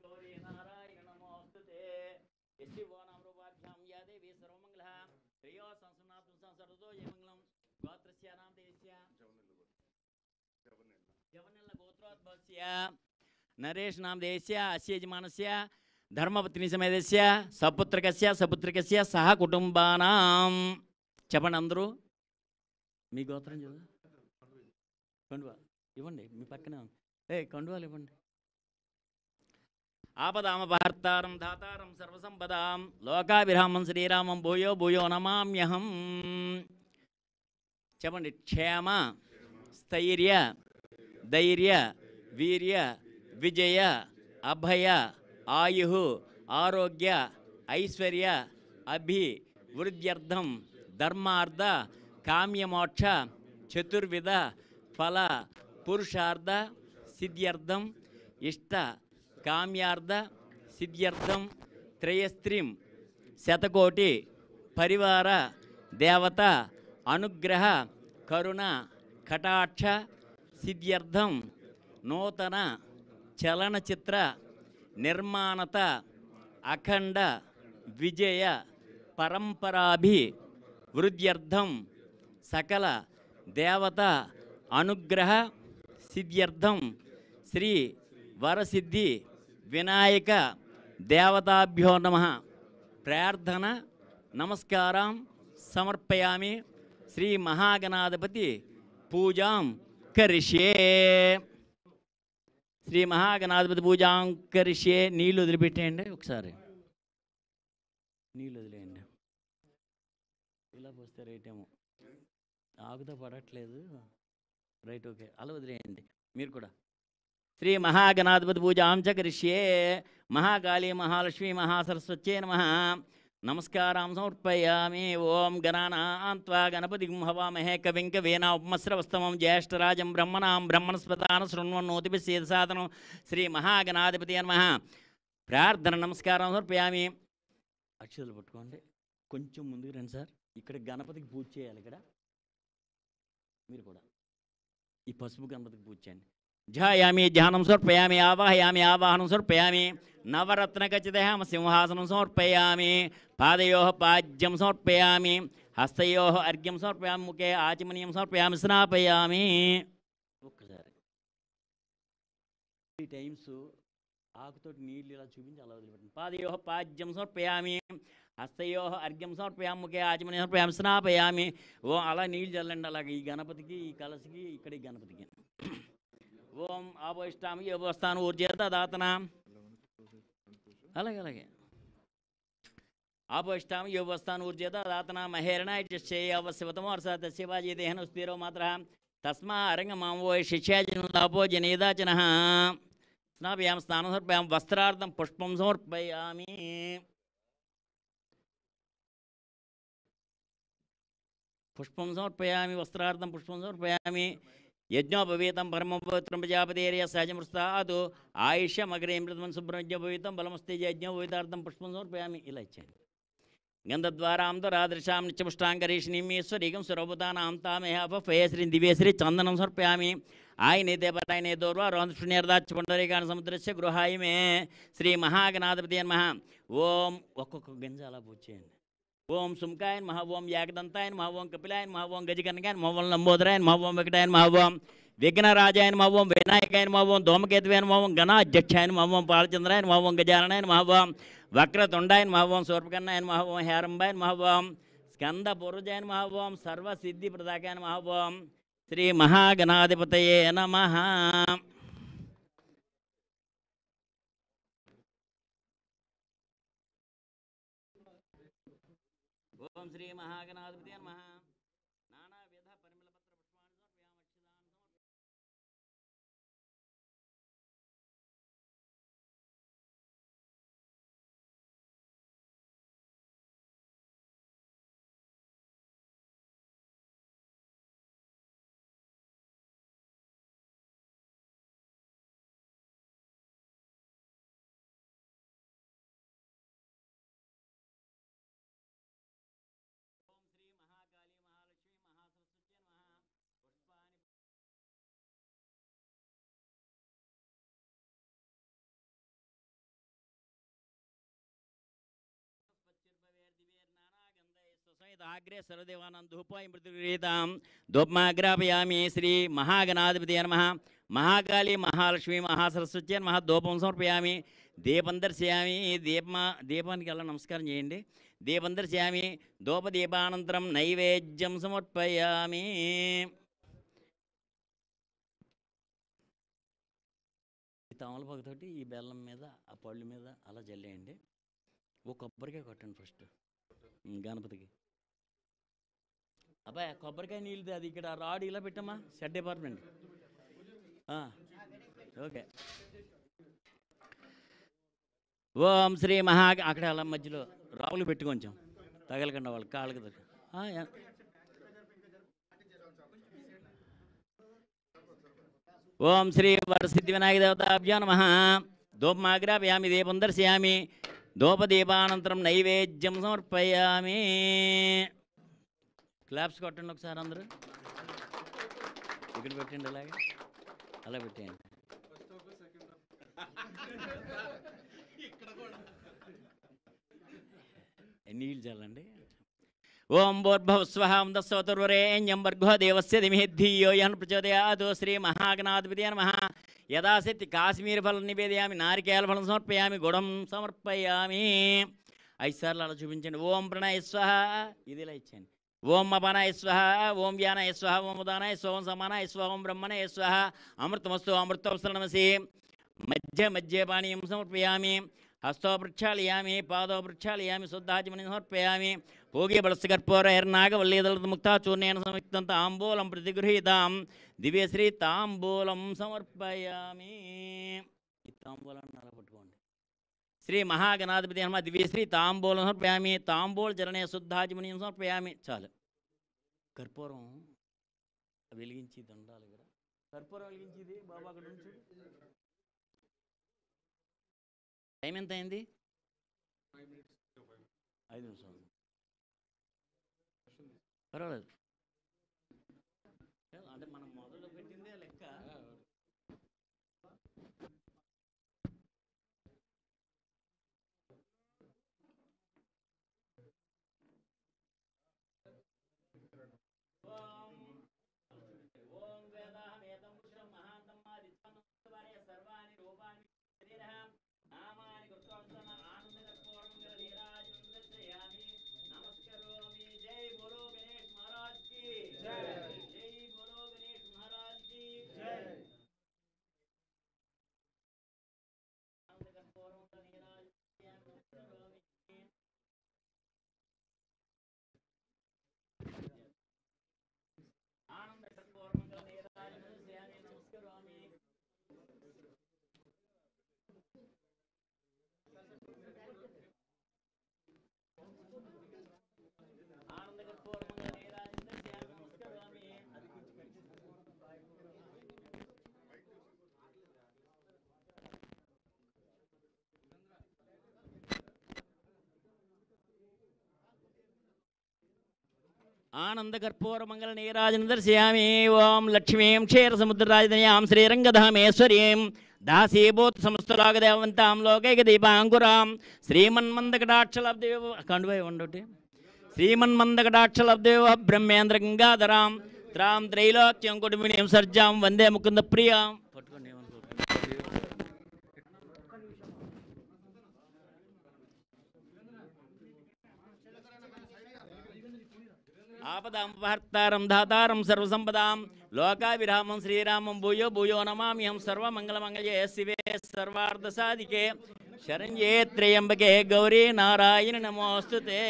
गौरी नारायण नमोस्तुते यस्य वो नामरूपाभ्यां या देवी सर्वमङ्गलः प्रियो संसुनातु संसरतो जयमङ्गलं गोत्रस्य नाम देस्य जवनल्ल गोत्रोद्भवस्य नरेश नाम देस्य अस्य यजमानस्य धर्मपत्नी समेतस्य सपुत्रकस्य सह कुटुंबानां చెప్పండి అందరూ మీ గోత్రం చదువు కండువా ఇవ్వండి మీ పక్కనే కండువాలు ఇవ్వండి ఆపదామపహర్తారం ధాతారం సర్వసంపదాం లోకాభిరామం శ్రీరామం భూయో భూయో నమామ్యహం చెప్పండి క్షేమ స్థైర్య ధైర్య వీర్య విజయ అభయ ఆయు ఆరోగ్య ఐశ్వర్య అభివృద్ధ్యర్థం ధర్మార్థ కామ్యమోక్ష చతుర్విధ ఫల పురుషార్థ సిద్ధ్యర్థం ఇష్ట కామ్యార్థ సిద్ధ్యర్థం త్రయస్త్రీం శతకోటి పరివార దేవత అనుగ్రహ కరుణ కటాక్ష సిద్ధ్యర్థం నూతన చలనచిత్ర నిర్మాణత అఖండ విజయ పరంపరాభివృద్ధ్యర్థం సకల దేవత అనుగ్రహ సిద్ధ్యర్థం శ్రీ వరసిద్ధి వినాయక దేవతాభ్యో నమః ప్రార్థన నమస్కారం సమర్పయామి శ్రీ మహాగణాధిపతి పూజాం కరిష్యే శ్రీ మహాగణాధిపతి పూజాం కరిష్యే నీళ్ళు వదిలిపెట్టేయండి ఒకసారి నీళ్ళు వదిలేయండి ఇలా పోస్తే రైట్ ఏమో ఆకుతో పడట్లేదు రైట్ ఓకే అలా వదిలేయండి మీరు కూడా శ్రీ మహాగణాధిపతి పూజాం చ కరిష్యే మహాకాళీ మహాలక్ష్మీ మహాసరస్వత్యై నమః నమస్కారం సమర్పయామి ఓం గణానాన్త్వా గణపతిం హవామహే కవిం కవీనా ఉపమస్రవస్తమం జ్యేష్ఠరాజం బ్రహ్మణాం బ్రహ్మణస్పతాన శృణ్వన్నోతిభిः సేదసాదనం శ్రీ మహాగణాధిపతి నమః ప్రార్థన నమస్కారం సమర్పయామి అక్షతలు పట్టుకోండి కొంచెం ముందుకు రండి సార్ ఇక్కడ గణపతికి పూజ చేయాలి ఇక్కడ మీరు కూడా ఈ పసుపు గణపతికి పూజ చేయండి ధ్యాయామి ధ్యానం సమర్పయామి ఆవాహయామి ఆవాహనం సమర్పయామి నవరత్నఖచితః సింహాసనం సమర్పయామి పాదయోః పాద్యం సమర్పయామి హస్తయోః అర్ఘ్యం సమర్పయామి ముఖే ఆచమనీయం సమర్పయామి స్నాపయామి ఒక్కసారి 3 టైమ్స్ ఆకుతోటి నీళ్ళు ఇలా చూపించి అలా వదిలిపెట్టండి పాదయోః పాద్యం సమర్పయామి హస్తయోః అర్ఘ్యం సమర్పయామి ముఖే ఆచమనీయం సమర్పయామి స్నాపయామి ఓ అలా నీళ్ళు చల్లండి అలాగే ఈ గణపతికి ఈ కలశకి ఇక్కడ ఈ గణపతికి ఓం ఆపోయిష్టామి యోగస్థానం ఊర్జేత దాతన అలాగే అలాగే ఆపోయిష్టామి యోగస్థానం ఊర్జేత దాతన మహేరణ అవశ్యవతమో అర్సాత్ శివాజీ దేహన స్థిరో మాత్ర తస్మా అరంగమాం వో శిష్యాజనలాపో జనేదాచన స్నాపయాం స్నానం సమర్పయాం వస్త్రార్థం పుష్పం సమర్పయామి పుష్పం సమర్పయామి వస్త్రార్థం పుష్పం సమర్పయామి యజ్ఞోపవీతం పరమపవిత్రం ప్రజాపతిర్య సహజమృస్తాదు ఆయుష్యమగ్రేమృతం శుభ్రజ్ఞోపవీతం బలమస్తే యజ్ఞోపవీతార్థం పుష్పం సమర్పయామి ఇలా ఇచ్చాను గంధద్వారాం దరాదృశాం నిత్యముష్టాంగరీషిణీమీశ్వరీకం స్వరూపతానాం తామేహపఫయశ్రీ దివ్యశ్రీ చందనం సమర్పయామి ఆయనైతే పటాయనే దోర్వా రోంధుష్ణీర్దాచ పుండరీకాణ సముద్రస్య గృహాయ మే శ్రీ మహాగణాధిపతి నమః ఓం ఒక్కొక్క గింజ అలా పూజ చేయండి ఓం సుముఖాయ నమః ఓం ఏకదంతాయ నమః ఓం కపిలాయ నమః ఓం గజకర్ణికాయ నమః ఓం లంబోదరాయ నమః ఓం వెంకటాయ నమః ఓం విఘ్నరాజాయ నమః ఓం వినాయకాయ నమః ఓం ధూమకేతువే నమః ఓం గణాధ్యక్షాయ నమః ఓం పాలచంద్రాయ నమః ఓం గజాననాయ నమః ఓం వక్రతుండాయ నమః ఓం శూర్పకర్ణాయ నమః ఓం హేరంబాయ నమః ఓం స్కందపూర్వజాయ నమః ఓం సర్వసిద్ధిప్రదాకాయ నమః ఓం శ్రీ మహాగణాధిపతయే నమః ఓం శ్రీ మహాగణాధిపతయే నమః నానావిధ పరిమళపత్ర పుష్పాణి ఆగ్రే సర్వదేవానాం ధూపాయ మృతురీతాం ధూపమాగ్రాపయామి శ్రీ మహాగణాధిపతి నమః మహాకాళీ మహాలక్ష్మి మహాసరస్వతి నమః ధూపం సమర్పయామి దీపం దర్శయామి దీపానికి అలా నమస్కారం చేయండి. దీపం దర్శయామి ధూపదీపానంతరం నైవేద్యం సమర్పయామి. తమలపాకుతోటి ఈ బెల్లం మీద ఆ పళ్ళు మీద అలా జల్లేయండి. ఓ కొబ్బరికాయ కొట్టండి ఫస్ట్ గణపతికి. అబ్బాయి కొబ్బరికాయ నీళ్ళు అది ఇక్కడ రాడు ఇలా పెట్టమ్మా. Shed department. ఓకే. ఓం శ్రీ మహా అక్కడ అలా మధ్యలో రావులు పెట్టి కొంచెం తగలకుండా వాళ్ళ కాళ్ళకి దగ్గర. ఓం శ్రీ వరసిద్ధి వినాయక దేవతాభ్యో నమః ధూపమాగ్రాపయామి దీపం దర్శయామి ధూపదీపానంతరం నైవేద్యం సమర్పయామి. క్లాప్స్ కొట్టండి ఒకసారి అందరూ. ఇక్కడ పెట్టండి అలాగే అలా పెట్టేయండి. నీళ్ళు చల్లండి. ఓం భూర్భువస్వః దస్వతుర్వరేణ్యం భర్గో దేవస్య ధిమహి ధియో యః ప్రచోదయాత్. శ్రీ మహాగణాధిపతయే నమః. యథాశక్తి కాశ్మీర ఫలం నివేదయామి నారికేల ఫలం సమర్పయామి గుడం సమర్పయామి. 5 సార్లు అలా చూపించండి. ఓం ప్రణయ స్వః ఇది ఇలా ఇచ్చేయండి. ఓం అపానాయ స్వః ఓం వ్యానాయ స్వః ఓం ఉదానాయ స్వః ఓం సమానాయ స్వః ఓం బ్రహ్మణయ స్వః అమృతమస్తు అమృతవస్తు నమసి. మధ్య మధ్య పానీయం సమర్పయామి. హస్తో ప్రక్షాళయామి పాదో ప్రక్షాళయామి శుద్ధాచమని సమర్పయామి. భోగి బలస్కర్పూరైర్నాగవల్లీదళముక్తా చూర్ణేన సంయుక్తం తాంబూలం ప్రతిగృహీతాం దివ్యశ్రీ తాంబూలం సమర్పయామి. ఈ తాంబూలాన్ని అలా పట్టుకోండి. శ్రీ మహాగణాధిపతి నమః దివ్యశ్రీ తాంబూలం సమర్పయామి. తాంబూల చరణే శుద్ధాచమని సమర్పయామి. చాలు. కర్పూరం వెలిగించి దండాలి కదా. కర్పూరం వెలిగించింది బాబా అక్కడ నుంచి. టైం ఎంత అయింది? 5 నిమిషాలు. పర్వాలేదు. అంటే మనం మొదలు పెట్టిందే లెక్క. ఓం వేదాహమేతం పురుషం మహాంతం మాదిత్వన్నవారే సర్వాణి రూపాణి శరీరః నామాని కృత్వస్తన ఆనందకర్పూరం నీరాజనం దర్శయామి నమస్కరోమి. జై బోలో గణేష్ మహారాజ్ కి జై. జై బోలో గణేష్ మహారాజ్ కి జై. ఆనందకర్పూరం నీరాజనం నమస్కరోమి. ఆనందకర్పూరం నీరాజనం దర్శయామి నమస్కరోమి. ఆనందకర్పూరమంగళ నీరాజనం దర్శయామి. ఓం లక్ష్మీం క్షీరసముద్రరాజధాన్యాం శ్రీరంగధామేశ్వర్యీం దాసీభూత సమస్తలోకదేవంతాం లోకైక దీపాంకురాం శ్రీమన్మందకటాక్షలబ్దేవ కండువై ఉండటి శ్రీమన్మందకటాక్షలబ్దేవ బ్రహ్మేంద్ర గంగాధరాం త్రాం త్రైలోక్యం కుటుంబినీం సర్జాం వందే ముకుంద ప్రియాం. పట్టుకోండి. ఆపదాంపహర్తారం ధాతారం సర్వసంపదాం లోకావిరామం శ్రీరామం భూయో భూయో నమామ్యహం సర్వమంగళమంగళే శివే సర్వార్థసాధికే శరణ్యే త్రయంబకే గౌరీ నారాయణ నమోస్తుతే.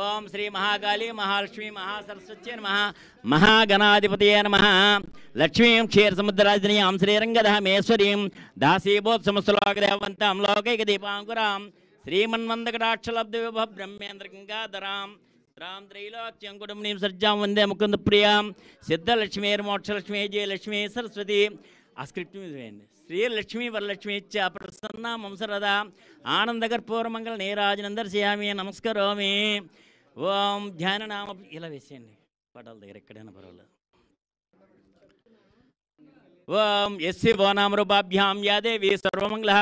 ఓం శ్రీ మహాకాళీ మహాలక్ష్మి మహాసరస్వత్యై నమః మహాగణాధిపతయే నమః. లక్ష్మీం క్షీరసముద్రరాజధాన్యాం శ్రీరంగధామేశ్వర్యీం దాసీభూత సమస్తలోకదేవంతాం లోకైక దీపాంకురాం శ్రీమన్మందకటాక్షలబ్దేవ బ్రహ్మేంద్ర గంగాధరాం రామ్ త్రైలోక్యం కుటుంబినీం సర్జాం వందే ముకుంద ప్రియాం. సిద్ధలక్ష్మీర్మోక్షలక్ష్మీ జయలక్ష్మీ సరస్వతి. ఆ స్క్రిప్ట్ మీద వేయండి. శ్రీలక్ష్మీ వరలక్ష్మీ చ ప్రసన్నా మంసరదా ఆనందకర్పూరమంగళ నీరాజనం దర్శయామి నమస్కరోమి. ఓం ధ్యాననామ ఇలా వేసేయండి పటాల దగ్గర ఎక్కడైనా పర్వాలేదు. ఓం యస్య వో నామ రూపాభ్యాం యా దేవి సర్వమంగళ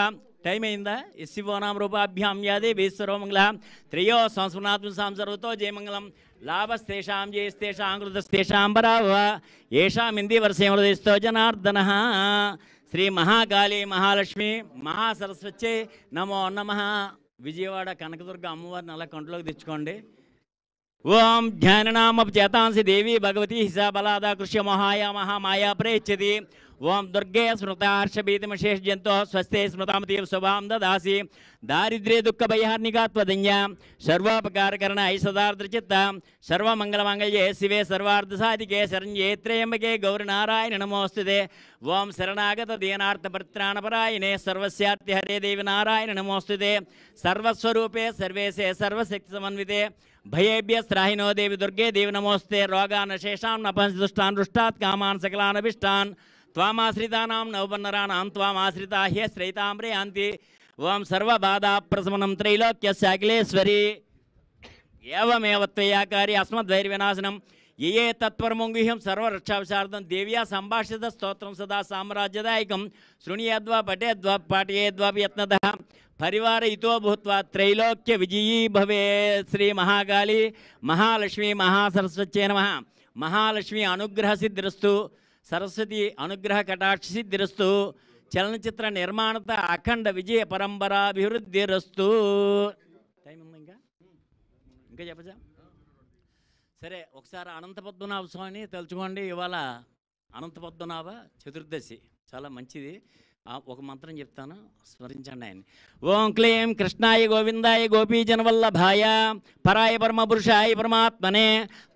టైం అయిందా? శివోనాం రూపాభ్యాం యాదే వేశ్వరోమంగళ త్రయో సంస్మృనాత్మ సంసర్వతో జయమంగళం లాభస్తేషాం జయస్తేషాం కృతస్తేషాం పరావ ఏషాం ఇంది వర్షేమృదేస్తో జనార్దన. శ్రీ మహాకాళీ మహాలక్ష్మి మహాసరస్వతి నమో నమః. విజయవాడ కనకదుర్గ అమ్మవారిని అలా కంట్లోకి తెచ్చుకోండి. ఓం జ్ఞాననామచేతాంసి దేవి భగవతి హిసాబలాదా కృష్య మహాయ మహామాయా ప్రయచ్చతి. ఓం దుర్గే స్మృతార్షభీతిమశేషజంతో స్వస్తే స్మృతామతీవ శుభాం దదాసి. దారిద్ర్య దుఃఖ భయహార్నికాత్వదన్య సర్వోపకారకరణ ఐసదార్ద్రచిత్త సర్వమంగళమంగళ్యే శివే సర్వార్ధసాధికే శరణ్యే త్రయంబకే గౌరినారాయణ నమోస్తుతే. ఓం శరణాగత దీనార్థపరిత్రాణపరాయణే సర్వస్యార్తి హరే దేవి నారాయణ నమోస్తుతే. సర్వస్వరూపే సర్వేశే సర్వశక్తి సమన్వితే భయేభ్యస్త్రాహినో దేవి దుర్గే దేవి నమోస్తే. రోగాన్ శేషాం నపంచదుష్టాన్ రుష్టాత్ కామాన్ సకలానభిష్టాన్ త్వామాశ్రితానాం నవపన్నరాణాం త్వామాశ్రితా హ్యశ్రైతాంబ్రే యాంతి. ఓం సర్వబాధాప్రశమనం త్రైలోక్యశాఖిలేశ్వరి ఏవమేవ త్వయాకారి అస్మద్వైర్వినాశనం ఏ తత్పరమొంగుహ్యం సర్వరక్షావిశార్థం దేవ్యా సంభాషిత స్తోత్రం సదా సామ్రాజ్యదాయకం శృణుయాద్వా పఠేద్వా పాఠయేద్వాపి యత్నతః పరివార ఇతో భూత్వా త్రైలోక్య విజయీ భవే. శ్రీ మహాకాళి మహాలక్ష్మి మహాసరస్వత్యై నమః. మహాలక్ష్మి అనుగ్రహ సిద్ధిరస్తు, సరస్వతి అనుగ్రహ కటాక్ష సిద్ధిరస్తు, చలనచిత్ర నిర్మాణత అఖండ విజయ పరంపరాభివృద్ధిరస్తు. టైం ఉంది ఇంకా చెప్పచ్చా? సరే, ఒకసారి అనంత పద్మనాభ స్వామిని తలుచుకోండి. ఇవాళ అనంత పద్మనాభ చతుర్దశి, చాలా మంచిది. ఒక మంత్రం చెప్తాను, స్మరించండి ఆయన. ఓం క్లీం కృష్ణాయ గోవిందాయ గోపీజనవల్లభాయ పరాయ పరమపురుషాయ పరమాత్మనే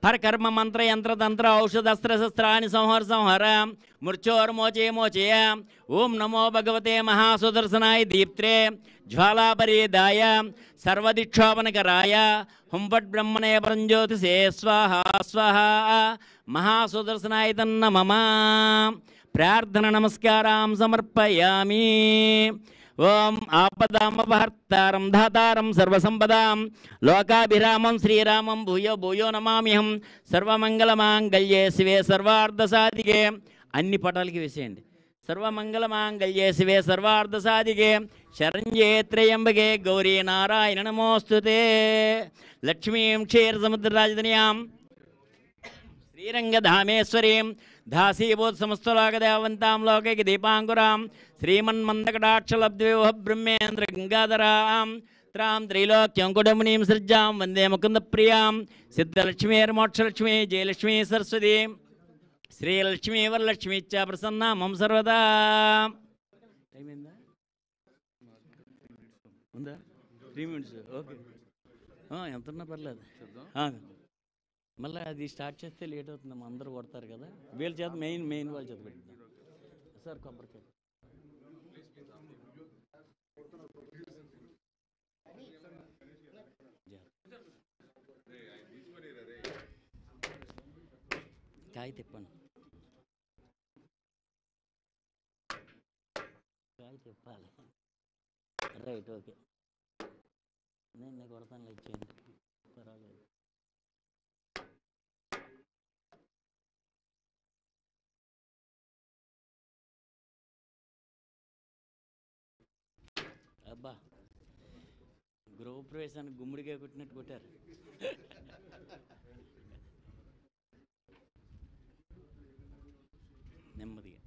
పరకర్మ మంత్ర యంత్ర తంత్ర ఔషధస్త్ర శస్త్రాన్ని సంహర మృత్యోర్మోచే మోచయ. ఓం నమో భగవతే మహాసుదర్శనాయ దీప్త్రే జ్వాలాపరీదాయ సర్వదిక్షోపనకరాయ హుంపట్బ్రహ్మణే పరంజ్యోతిషే స్వాహ స్వాహ. మహాసుదర్శనాయ తన్నమమ. ప్రార్థన నమస్కారం సమర్పయామి. ఓం ఆపదామపహర్తారం ధాతారం సర్వసంపదాం లోకాభిరామం శ్రీరామం భూయో భూయో నమామ్యహం. సర్వమంగళమాంగళ్యే శివే సర్వార్ధసాధికే. అన్ని పటాలకి వేసేయండి. సర్వమంగళమాంగళ్యే శివే సర్వార్ధసాధికే శరణ్యే త్రయంబకే గౌరీ నారాయణ నమోస్తుతే. లక్ష్మీం క్షీరసముద్రరాజధాన్యాం శ్రీరంగధామేశ్వరీం దాసీభూత్ సమస్తలోకదేవంతాం లోకైక దీపాంకురాం శ్రీమన్మందకటాక్షలబ్ధవివహ బ్రహ్మేంద్ర గంగాధరాం త్రాం త్రైలోక్యం కుటుంబనీం సృజ్జాం వందే ముకుంద ప్రియాం. సిద్ధలక్ష్మీర్మోక్షలక్ష్మీ జయలక్ష్మీ సరస్వతి శ్రీలక్ష్మీ వరలక్ష్మీ చ ప్రసన్నా మమ సర్వదా. ఉందా? 3 minutes. ఓకే, ఎంతన్నా పర్లేదు. మళ్ళీ అది స్టార్ట్ చేస్తే లేట్ అవుతుందమ్మా, అందరూ కొడతారు కదా. వీళ్ళ చేత మెయిన్ వాళ్ళ చేత పెట్టింది సార్. కొబ్బరికాయ కాయ తిప్పండి, కాయ తిప్పాలి. Right, okay. నేను కొడతాను, లైక్ చేయండి, పర్వాలేదు. అబ్బా, గృహప్రవేశానికి గుమ్మడికాయ కొట్టినట్టు కొట్టారు. నెమ్మదిగా.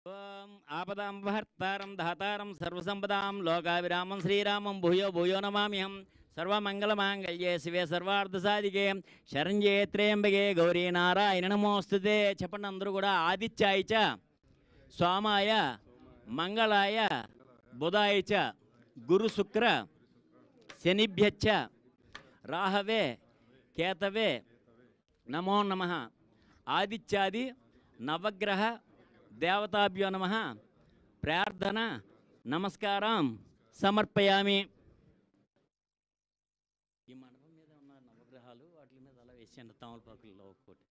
ఓం ఆపదాంపహర్తారం ధాతారం సర్వసంపదాం లోకాభిరామం శ్రీరామం భూయో భూయో నమామ్యహం. సర్వమంగళమాంగళ్యే శివే సర్వార్ధసాధికే శరణ్యే త్రయంబకే గౌరీ నారాయణ నమోస్తుతే. చెప్పండి అందరూ కూడా. ఆదిత్యాయ చ సోమాయ మంగళాయ బుధాయ చ గురు శుక్ర శనిభ్యచ్చ రాహవే కేతవే నమో నమః. ఆదిత్యాది నవగ్రహ దేవతాభ్యో నమః. ప్రార్థన నమస్కారం సమర్పయామి. ఈ మండపం మీద ఉన్న నవగ్రహాలు వాటి మీద అలా వేసేయండి, తమలపాకుల్లో ఒక్కోటి.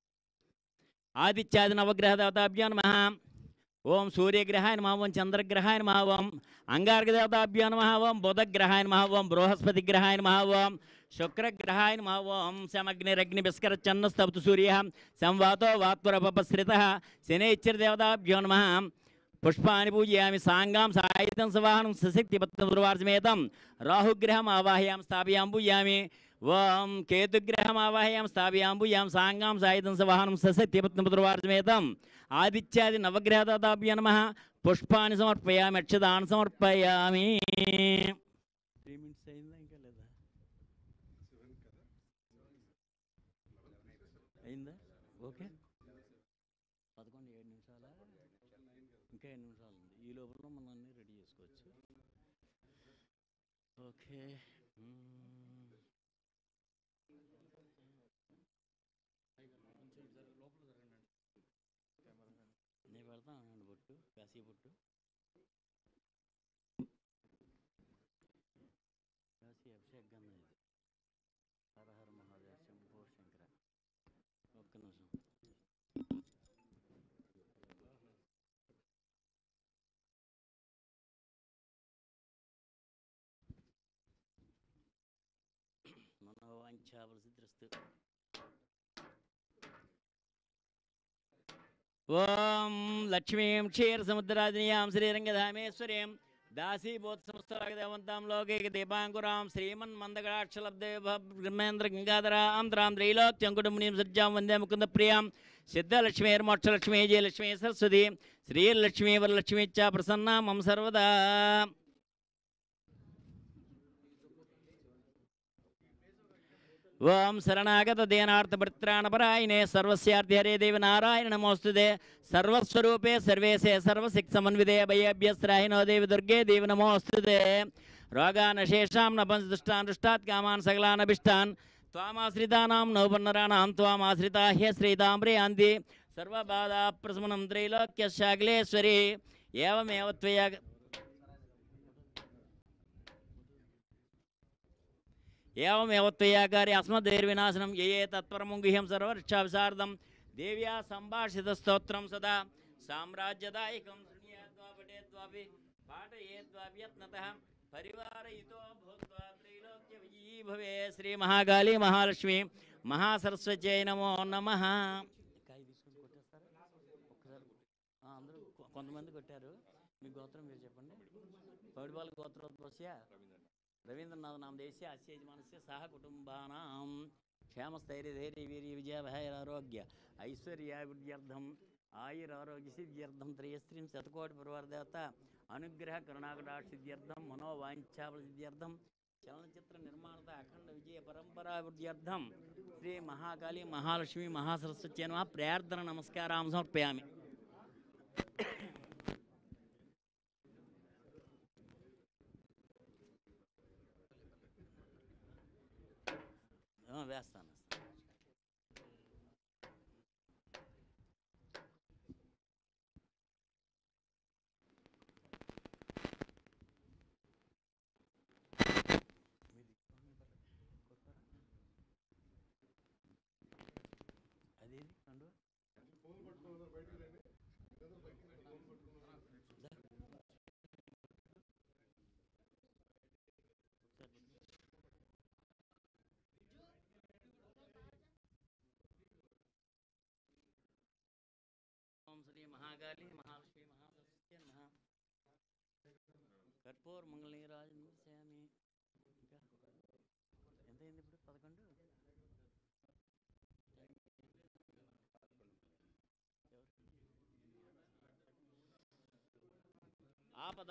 ఆదిత్యాది నవగ్రహ దేవతాభ్యో నమః. ఓం సూర్యగ్రహాయ నమః, ఓం చంద్రగ్రహాయ నమః, ఓం అంగారకదేవతాభ్యో నమః, ఓం బుధగ్రహాయ నమః, ఓం బృహస్పతి గ్రహాయ నమః, ఓం శుక్రగ్రహాయ నమః, ఓం శమగ్నిరగ్నిభిస్కరచ్చన్నస్తవతు సూర్యः సంవాతో వాత్వరపపశ్రితः శనైశ్చరదేవతాభ్యో నమః. పుష్పాన్ని పూజయామి. సాంగాం సాయుధం సవాహనం సశక్తిపత్రం దుర్వార్జమేతం రాహుగ్రహం ఆవాహయాం స్థాపయాం పూజయామి. ఓం కేతుగ్రహం ఆవాహయాం స్థాపయాం పూజయాం. సాంగాం సాయుధం సవాహనం సశక్తిపత్రం దుర్వార్జమేతం ఆదిత్యాది నవగ్రహదాతాభ్యో నమః. పుష్పాన్ని సమర్పయామి, అక్షతాన్ని సమర్పయామి. 3 minutes అయిందా ఇంకా లేదా? అయిందా? ఓకే. 11 7 నిమిషాలా? ఇంకా 7 నిమిషాలు ఉంది. ఈ లోపల మనం అన్నీ రెడీ చేసుకోవచ్చు. ఓకే. నేను పెడతాను బొట్టు, కాశీ బొట్టు, కాశీ అభిషేక్ గంధం ఇది. హర హర మహాదేవ శంభో శంకర. ఒక్క నిమిషం. మనోవాంఛాఫలసిద్ధిరస్తు. ఓం లక్ష్మీం క్షీరసముద్రాదినియాం శ్రీరంగధామేశ్వరీం దాసీభూతసంస్థాగదేవంతాం లోకైక దీపాంకురాం శ్రీమన్మందకటాక్షలబ్దే బ్రహ్మేంద్ర గంగాధరాం త్రాం త్రైలోక్యంకుటుంబినీం సజ్జాం వందే ముకుంద ప్రియాం సిద్ధలక్ష్మీర్మోక్షలక్ష్మీ జయలక్ష్మీ సరస్వతి శ్రీలక్ష్మీ వరలక్ష్మీ చ ప్రసన్నా మమ సర్వదా. ఓం శరణాగత దేనార్థపరిత్రాణపరాయణే సర్వస్యార్థి హరే దేవి నారాయణ నమోస్తుతే సర్వస్వరూపే సర్వేశే సర్వశక్తి సమన్వితే భయేభ్యస్త్రాహినో దేవి దుర్గే దేవి నమోస్తుతే. రోగానశేషాం నపంచదుష్టాన్ దృష్టాత్ కామాన్ సకలానభిష్టాన్ త్వామాశ్రితానాం నౌపన్నరాణాం త్వామాశ్రితా హ్యశ్రీతాంబ్రయాంతి సర్వబాధా ప్రశమనం త్రైలోక్యశాఖలేశ్వరి. ఏవమేవ త్వయా ఏవమేవ త్వయాకారి అస్మద్దేర్వినాశనం ఏ తత్పరమం గుహ్యం సర్వరక్షావిశారదం దేవ్యా సంభాషిత స్తోత్రం సదా సామ్రాజ్యదాయకం శృణ్యాద్వా పఠేద్వాపి పాఠయేద్వాప్యత్నతః పరివారయితో భూత్వా త్రైలోక్య విజయీ భవే. శ్రీ మహాకాళీ మహాలక్ష్మి మహాసరస్వత్యై నమో నమః. కాయ తీసుకొని కొట్టేస్తారా ఒక్కసారి? అందరూ కొంతమంది కొట్టారు. మీ గోత్రం మీరు చెప్పండి. పౌడిపాల గోత్రోద్భవస్య రవీంద్రనాథ్ నామ దేశే అస్య యజమానస్య సహ కుటుంబానాం క్షేమస్థైర్యధైర్య వీర్య విజయాభయారోగ్య ఐశ్వర్యాభివృద్ధ్యర్థం ఆయురారోగ్య సిద్ధ్యర్థం త్రయస్త్రీం శతకోటి పరివారదేవత అనుగ్రహ కరుణాకటాక్షిద్ధ్యర్థం మనోవాంఛాఫలసిద్ధ్యర్థం చలనచిత్ర నిర్మాణత అఖండ విజయ పరంపరాభివృద్ధ్యర్థం శ్రీ మహాకాళీ మహాలక్ష్మి మహాసరస్వత్యై నమః. ప్రార్థన నమస్కారం సమర్పయామి. వేస్తాను. అదేది రెండు శ్రీ మహాకాళీ మహాలక్ష్మి మహాసరస్వత్యై నమః. కర్పూర మంగళీరాజు శ్యామి. ఇంకా ఎంతైంది ఇప్పుడు? 11. ఆపద